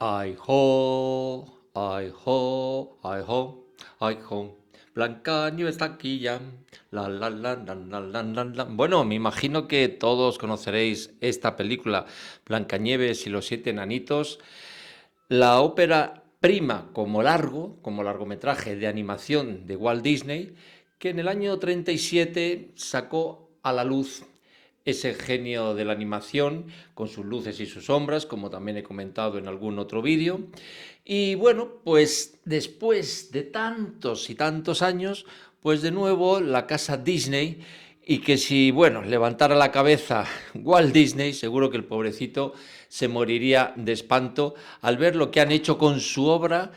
Ay ho, ay ho, ay ho, ay ho. Blancanieves está aquí ya. La. Bueno, me imagino que todos conoceréis esta película, Blancanieves y los siete enanitos, la ópera prima como largometraje de animación de Walt Disney, que en el año 37 sacó a la luz ese genio de la animación con sus luces y sus sombras, como también he comentado en algún otro vídeo. Y bueno, pues después de tantos y tantos años, pues de nuevo la casa Disney, y que si, bueno, levantara la cabeza Walt Disney, seguro que el pobrecito se moriría de espanto al ver lo que han hecho con su obra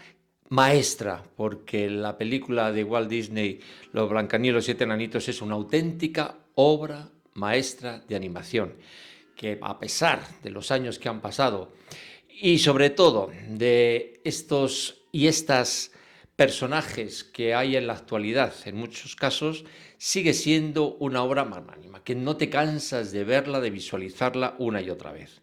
maestra, porque la película de Walt Disney, Los Blancanieves y los siete enanitos, es una auténtica obra maestra de animación, que a pesar de los años que han pasado y sobre todo de estos y estas personajes que hay en la actualidad, en muchos casos, sigue siendo una obra magnánima, que no te cansas de verla, de visualizarla una y otra vez.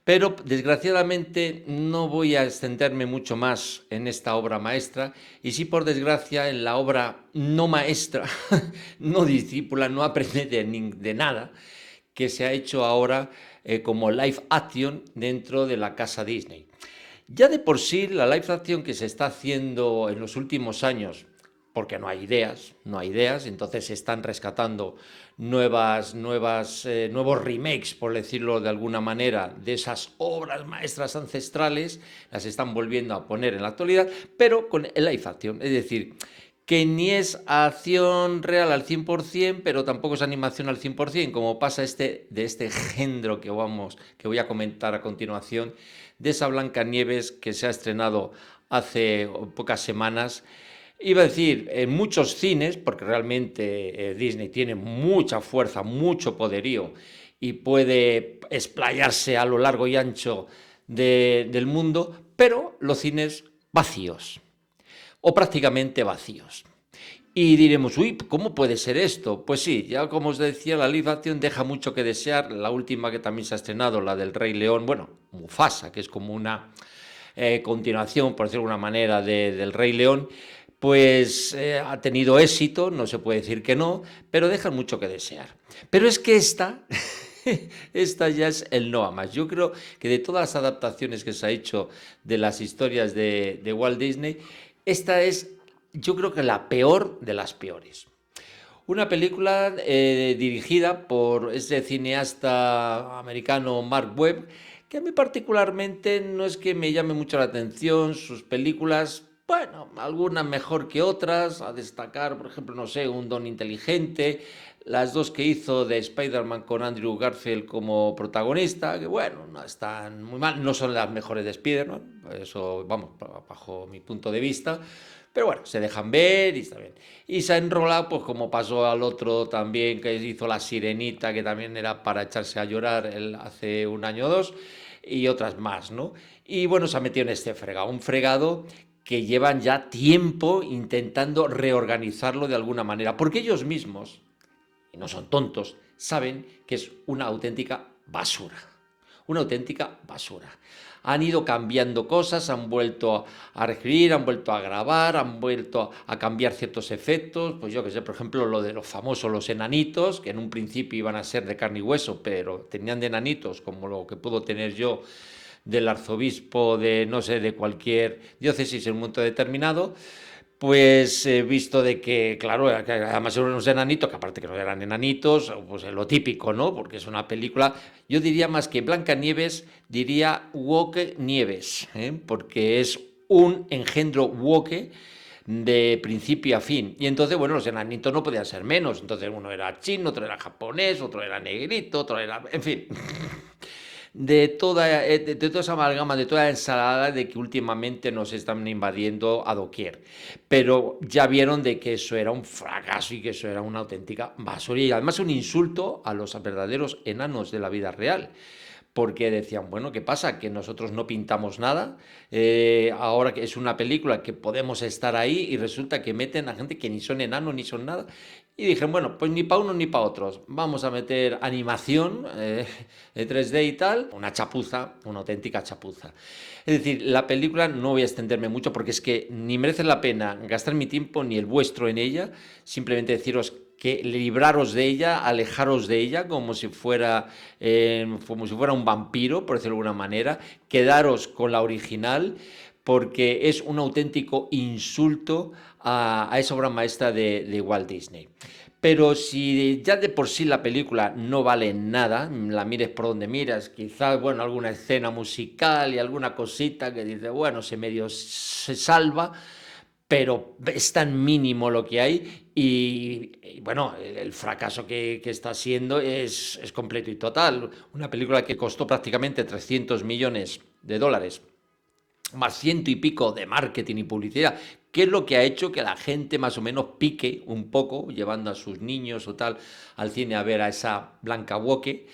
Pero desgraciadamente no voy a extenderme mucho más en esta obra maestra y sí, por desgracia, en la obra no maestra, no discípula, no aprende de nada, que se ha hecho ahora como live action dentro de la casa Disney. Ya de por sí, la live action que se está haciendo en los últimos años, porque no hay ideas, entonces se están rescatando nuevos remakes, por decirlo de alguna manera, de esas obras maestras ancestrales, las están volviendo a poner en la actualidad, pero con el live action, es decir, que ni es acción real al 100%, pero tampoco es animación al 100%, como pasa de este género que voy a comentar a continuación, de esa Blancanieves que se ha estrenado hace pocas semanas. Iba a decir, en muchos cines, porque realmente Disney tiene mucha fuerza, mucho poderío y puede explayarse a lo largo y ancho del mundo, pero los cines vacíos o prácticamente vacíos. Y diremos, uy, ¿cómo puede ser esto? Pues sí, ya como os decía, la live action deja mucho que desear. La última que también se ha estrenado, la del Rey León, bueno, Mufasa, que es como una continuación, por decirlo de alguna manera, del Rey León, pues ha tenido éxito, no se puede decir que no, pero deja mucho que desear. Pero es que esta ya es el no a más. Yo creo que de todas las adaptaciones que se ha hecho de las historias de Walt Disney, esta es, yo creo que la peor de las peores. Una película dirigida por ese cineasta americano Mark Webb, que a mí particularmente no es que me llame mucho la atención. Sus películas, bueno, algunas mejor que otras, a destacar, por ejemplo, no sé, Un Don Inteligente, las dos que hizo de Spider-Man con Andrew Garfield como protagonista, que bueno, no están muy mal, no son las mejores de Spider-Man, eso, vamos, bajo mi punto de vista, pero bueno, se dejan ver y está bien. Y se ha enrolado, pues como pasó al otro también que hizo La Sirenita, que también era para echarse a llorar hace un año o dos, y otras más, ¿no? Y bueno, se ha metido en este fregado, un fregado que llevan ya tiempo intentando reorganizarlo de alguna manera, porque ellos mismos, y no son tontos, saben que es una auténtica basura. Una auténtica basura. Han ido cambiando cosas, han vuelto a reescribir, han vuelto a grabar, han vuelto a cambiar ciertos efectos. Pues yo que sé, por ejemplo, lo de los famosos los enanitos, que en un principio iban a ser de carne y hueso, pero tenían de enanitos, como lo que puedo tener yo del arzobispo de, no sé, de cualquier diócesis en un momento determinado. Pues he visto de que, claro, que además eran unos enanitos, que aparte que no eran enanitos, pues lo típico, ¿no? Porque es una película, yo diría más que Blancanieves, diría Woke Nieves, ¿eh? Porque es un engendro woke de principio a fin. Y entonces, bueno, los enanitos no podían ser menos. Entonces uno era chino, otro era japonés, otro era negrito, otro era... En fin, de toda esa amalgama, de toda la ensalada de que últimamente nos están invadiendo a doquier. Pero ya vieron de que eso era un fracaso y que eso era una auténtica basura y además un insulto a los verdaderos enanos de la vida real. porque decían, bueno, ¿qué pasa? Que nosotros no pintamos nada, ahora que es una película que podemos estar ahí y resulta que meten a gente que ni son enanos ni son nada. Y dije, bueno, pues ni para unos ni para otros, vamos a meter animación de 3D y tal, una chapuza, una auténtica chapuza. Es decir, la película no voy a extenderme mucho porque es que ni merece la pena gastar mi tiempo ni el vuestro en ella, simplemente deciros que libraros de ella, alejaros de ella como si fuera un vampiro, por decirlo de alguna manera, quedaros con la original porque es un auténtico insulto a esa obra maestra de Walt Disney. Pero si ya de por sí la película no vale nada, la mires por donde miras, quizás, bueno, alguna escena musical y alguna cosita que dice, bueno, se medio se salva, pero es tan mínimo lo que hay y bueno, el fracaso que está siendo es completo y total. Una película que costó prácticamente 300 millones de dólares más ciento y pico de marketing y publicidad, que es lo que ha hecho que la gente más o menos pique un poco, llevando a sus niños o tal al cine a ver a esa Blanca Walker.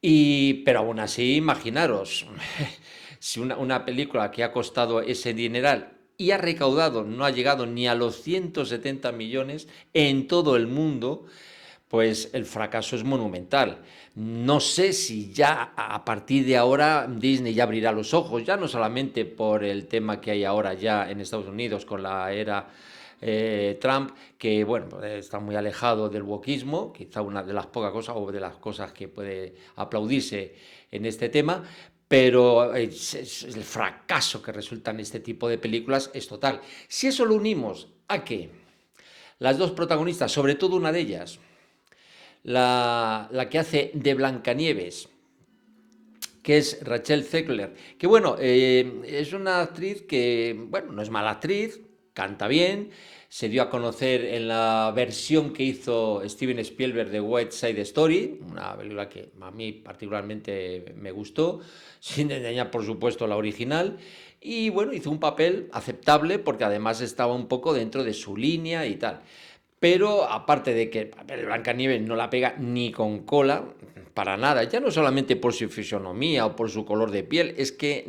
Pero aún así, imaginaros, si una película que ha costado ese dineral y ha recaudado, no ha llegado ni a los 170 millones en todo el mundo, pues el fracaso es monumental. No sé si ya a partir de ahora Disney ya abrirá los ojos, ya no solamente por el tema que hay ahora ya en Estados Unidos con la era Trump, que bueno, está muy alejado del wokismo, quizá una de las pocas cosas o de las cosas que puede aplaudirse en este tema, pero el fracaso que resultan este tipo de películas es total. Si eso lo unimos a que las dos protagonistas, sobre todo una de ellas, la que hace de Blancanieves, que es Rachel Zegler, que bueno, es una actriz que, bueno, no es mala actriz, canta bien, se dio a conocer en la versión que hizo Steven Spielberg de West Side Story, una película que a mí particularmente me gustó, sin engañar por supuesto la original, y bueno, hizo un papel aceptable porque además estaba un poco dentro de su línea y tal. Pero aparte de que Blancanieves no la pega ni con cola, para nada, ya no solamente por su fisonomía o por su color de piel, es que,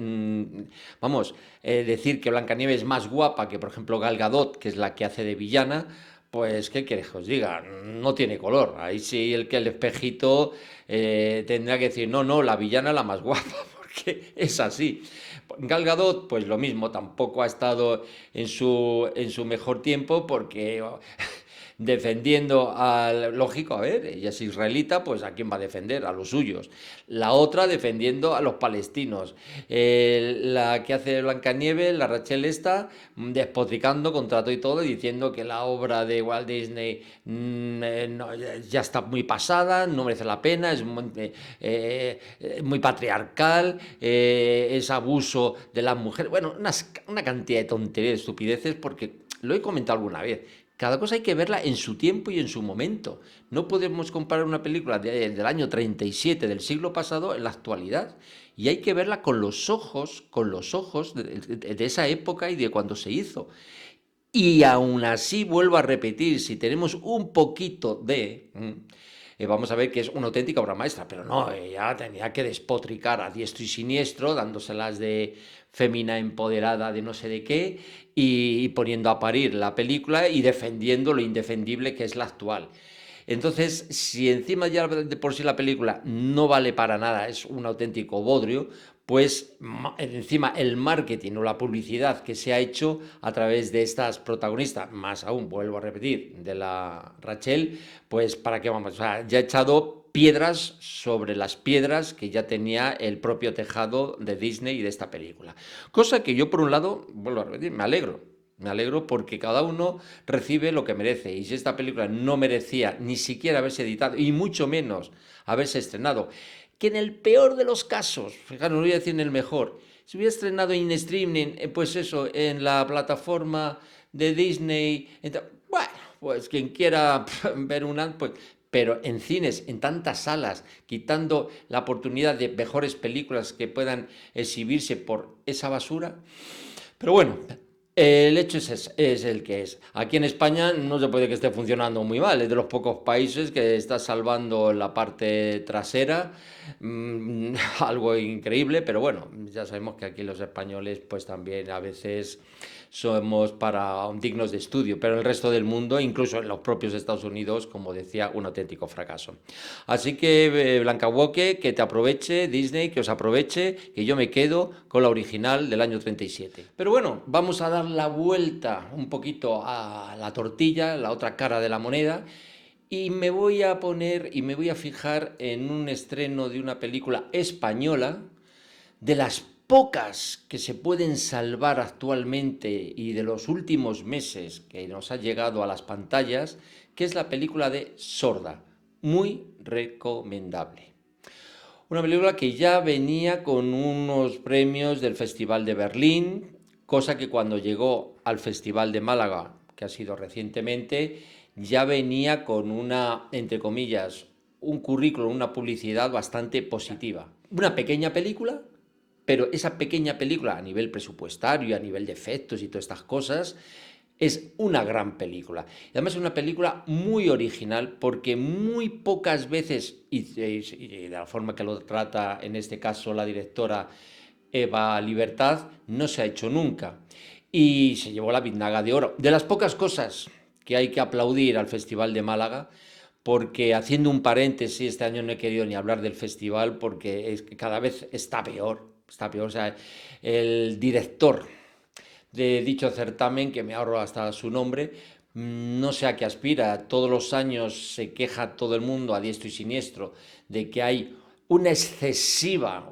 vamos, decir que Blancanieves es más guapa que, por ejemplo, Gal Gadot, que es la que hace de villana, pues, ¿qué quieres que os diga? No tiene color. Ahí sí el espejito tendrá que decir, no, no, la villana es la más guapa, porque es así. Gal Gadot, pues lo mismo, tampoco ha estado en su mejor tiempo porque defendiendo al, lógico, a ver, ella es israelita, pues ¿a quién va a defender? A los suyos. La otra defendiendo a los palestinos. La que hace Blancanieves, la Rachel esta, despotricando contra todo y todo, diciendo que la obra de Walt Disney no, ya está muy pasada, no merece la pena, es muy patriarcal, es abuso de las mujeres. Bueno, una cantidad de tonterías, de estupideces, porque lo he comentado alguna vez. Cada cosa hay que verla en su tiempo y en su momento. No podemos comparar una película del año 37 del siglo pasado en la actualidad. Y hay que verla con los ojos de esa época y de cuando se hizo. Y aún así, vuelvo a repetir, si tenemos un poquito vamos a ver que es una auténtica obra maestra, pero no, ella tenía que despotricar a diestro y siniestro, dándoselas de fémina empoderada de no sé de qué, y poniendo a parir la película y defendiendo lo indefendible que es la actual. Entonces, si encima ya de por sí la película no vale para nada, es un auténtico bodrio, pues encima el marketing o la publicidad que se ha hecho a través de estas protagonistas, más aún, vuelvo a repetir, de la Rachel, pues para qué vamos, o sea, ya ha echado piedras sobre las piedras que ya tenía el propio tejado de Disney y de esta película. Cosa que yo por un lado, vuelvo a repetir, me alegro. Me alegro porque cada uno recibe lo que merece. Y si esta película no merecía ni siquiera haberse editado, y mucho menos haberse estrenado, que en el peor de los casos, fijaros, no voy a decir en el mejor, se hubiera estrenado en streaming, pues eso, en la plataforma de Disney, bueno, pues quien quiera ver una, pues, pero en cines, en tantas salas, quitando la oportunidad de mejores películas que puedan exhibirse por esa basura. Pero bueno, El hecho es el que es. Aquí en España no se puede que esté funcionando muy mal. Es de los pocos países que está salvando la parte trasera. Algo increíble, pero bueno, ya sabemos que aquí los españoles pues también a veces somos dignos de estudio, pero en el resto del mundo, incluso en los propios Estados Unidos, como decía, un auténtico fracaso. Así que Blanca Walker, que te aproveche, Disney, que os aproveche, que yo me quedo con la original del año 37. Pero bueno, vamos a dar la vuelta un poquito a la tortilla, la otra cara de la moneda, y me voy a poner y me voy a fijar en un estreno de una película española, de las pocas que se pueden salvar actualmente y de los últimos meses que nos ha llegado a las pantallas, que es la película de Sorda. Muy recomendable. Una película que ya venía con unos premios del Festival de Berlín, cosa que cuando llegó al Festival de Málaga, que ha sido recientemente, ya venía con una, entre comillas, un currículum, una publicidad bastante positiva. Una pequeña película, pero esa pequeña película a nivel presupuestario, a nivel de efectos y todas estas cosas, es una gran película. Y además es una película muy original porque muy pocas veces, y de la forma que lo trata en este caso la directora Eva Libertad, no se ha hecho nunca. Y se llevó la Biznaga de Oro. De las pocas cosas que hay que aplaudir al Festival de Málaga, porque haciendo un paréntesis, este año no he querido ni hablar del festival porque es que cada vez está peor, o sea, el director de dicho certamen, que me ahorro hasta su nombre, no sé a qué aspira. Todos los años se queja todo el mundo a diestro y siniestro de que hay una excesiva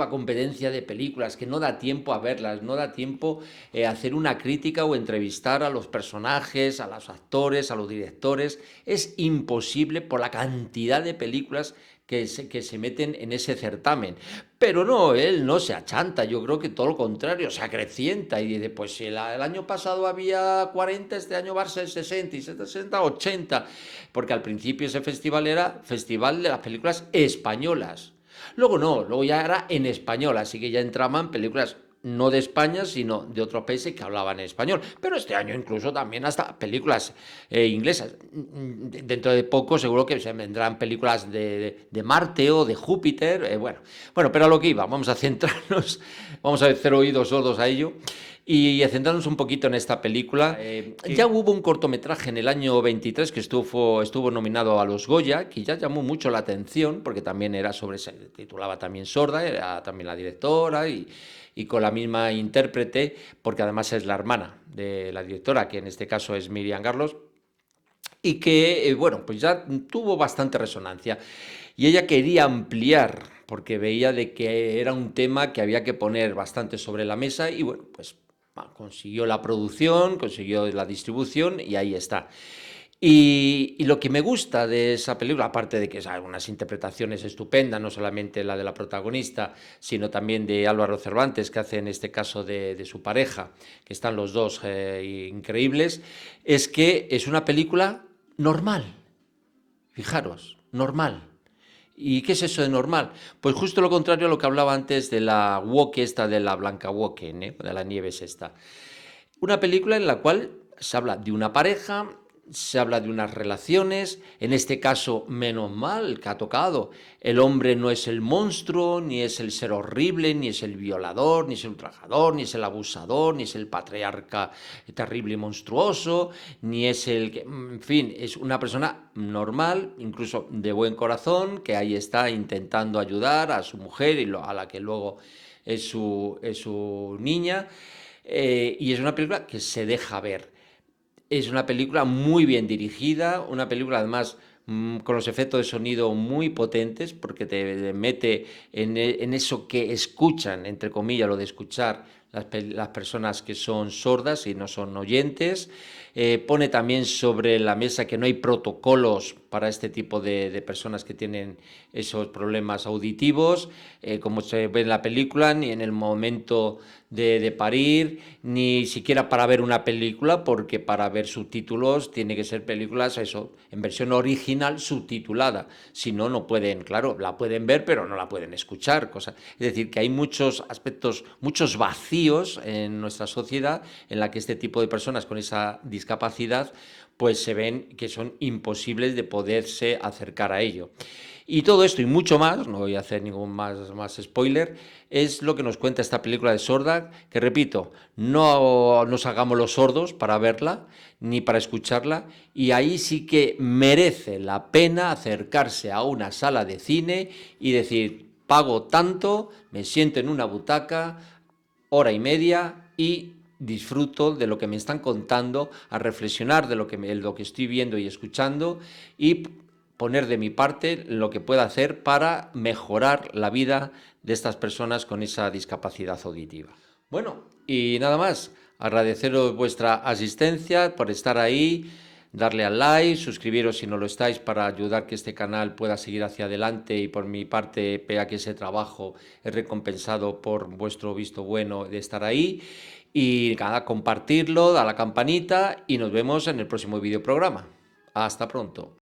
competencia de películas, que no da tiempo a verlas, no da tiempo a hacer una crítica o entrevistar a los personajes, a los actores, a los directores. Es imposible por la cantidad de películas que se meten en ese certamen. Pero no, él no se achanta, yo creo que todo lo contrario, se acrecienta y dice, pues si el año pasado había 40, este año va a ser 60 y 60, 80, porque al principio ese festival era Festival de las Películas Españolas. Luego no, luego ya era en español, así que ya entraban películas no de España, sino de otros países que hablaban español. Pero este año incluso también hasta películas inglesas. Dentro de poco seguro que se vendrán películas de Marte o de Júpiter. Bueno, pero a lo que iba, vamos a centrarnos, vamos a hacer oídos sordos a ello. Y a centrarnos un poquito en esta película. Ya hubo un cortometraje en el año 23 que estuvo nominado a los Goya, que ya llamó mucho la atención, porque también se titulaba también Sorda, era también la directora y con la misma intérprete, porque además es la hermana de la directora, que en este caso es Miriam Garlos, y que, bueno, pues ya tuvo bastante resonancia. Y ella quería ampliar, porque veía de que era un tema que había que poner bastante sobre la mesa, y bueno, pues consiguió la producción, consiguió la distribución, y ahí está. Y lo que me gusta de esa película, aparte de que hay unas interpretaciones estupendas, no solamente la de la protagonista, sino también de Álvaro Cervantes, que hace en este caso de su pareja, que están los dos increíbles, es que es una película normal, fijaros, normal. ¿Y qué es eso de normal? Pues justo lo contrario a lo que hablaba antes de la Walk esta, de la Blanca Walker, de la Nieves esta. Una película en la cual se habla de una pareja, se habla de unas relaciones, en este caso, menos mal que ha tocado. El hombre no es el monstruo, ni es el ser horrible, ni es el violador, ni es el ultrajador, ni es el abusador, ni es el patriarca terrible y monstruoso, ni es el que, en fin, es una persona normal, incluso de buen corazón, que ahí está intentando ayudar a su mujer y a la que luego es su niña. Y es una película que se deja ver. Es una película muy bien dirigida, una película además con los efectos de sonido muy potentes, porque te mete en eso que escuchan, entre comillas, lo de escuchar las personas que son sordas y no son oyentes. pone también sobre la mesa que no hay protocolos para este tipo de personas que tienen esos problemas auditivos, como se ve en la película, ni en el momento de parir, ni siquiera para ver una película, porque para ver subtítulos tiene que ser películas, eso, en versión original subtitulada. Si no, no pueden, claro, la pueden ver, pero no la pueden escuchar. Es decir, que hay muchos aspectos, muchos vacíos en nuestra sociedad en la que este tipo de personas con esa discapacidad pues se ven que son imposibles de poderse acercar a ello. Y todo esto y mucho más, no voy a hacer ningún más spoiler, es lo que nos cuenta esta película de Sorda, que repito, no nos hagamos los sordos para verla ni para escucharla, y ahí sí que merece la pena acercarse a una sala de cine y decir, pago tanto, me siento en una butaca, hora y media y disfruto de lo que me están contando, a reflexionar de lo que estoy viendo y escuchando y poner de mi parte lo que pueda hacer para mejorar la vida de estas personas con esa discapacidad auditiva. Bueno, y nada más, agradeceros vuestra asistencia por estar ahí, darle al like, suscribiros si no lo estáis para ayudar que este canal pueda seguir hacia adelante y por mi parte vea que ese trabajo es recompensado por vuestro visto bueno de estar ahí. Y nada, compartirlo, da la campanita y nos vemos en el próximo videoprograma. Hasta pronto.